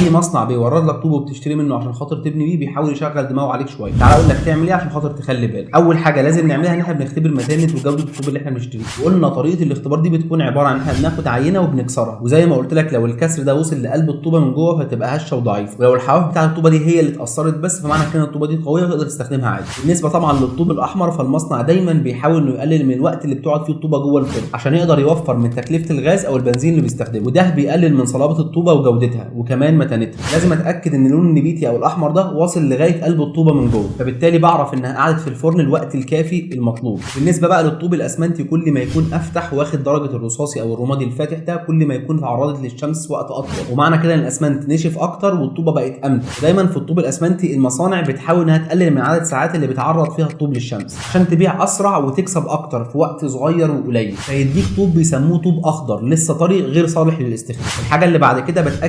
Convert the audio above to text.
اي مصنع بيورد لك طوب وبتشتري منه عشان خاطر تبني بيه بيحاول يشغل دماغه عليك شويه. تعال اقول لك تعمل ايه عشان خاطر تخلي بالك. اول حاجه لازم نعملها ان احنا بنختبر متانه وجوده الطوب اللي احنا بنشتريه، وقلنا طريقه الاختبار دي بتكون عباره عن ان احنا بناخد عينه وبنكسرها، وزي ما قلت لك لو الكسر ده وصل لقلب الطوبه من جوه فتبقى هشه وضعيفه، ولو الحواف بتاعه الطوبه دي هي اللي اتاثرت بس فمعنى كده الطوبه دي قويه وتقدر تستخدمها عادي. بالنسبه طبعا للطوب الاحمر فالمصنع دايما بيحاول انه يقلل من الوقت اللي بتقعد فيه الطوبه جوه الفرن عشان يقدر يوفر من تكلفه الغاز او البنزين اللي بيستخدمه، وده بيقلل من صلابه الطوبه وجودتها وكمان متانتها. لازم اتاكد ان اللون النبيتي او الاحمر ده واصل لغايه قلب الطوبه من جوه، فبالتالي بعرف انها قعدت في الفرن الوقت الكافي المطلوب. بالنسبه بقى للطوب الاسمنتي كل ما يكون افتح واخد درجه الرصاصي او الرمادي الفاتح ده كل ما يكون اتعرضت للشمس وقت اطول، ومعنى كده ان الاسمنت نشف اكتر والطوبه بقت امتى. دايما في الطوب الاسمنتي المصانع بتحاول انها تقلل من عدد الساعات اللي بيتعرض فيها الطوب للشمس عشان تبيع اسرع وتكسب اكتر في وقت صغير وقليل، فيديك طوب بيسموه طوب اخضر لسه طري غير صالح للاستخدام. الحاجه اللي بعد كده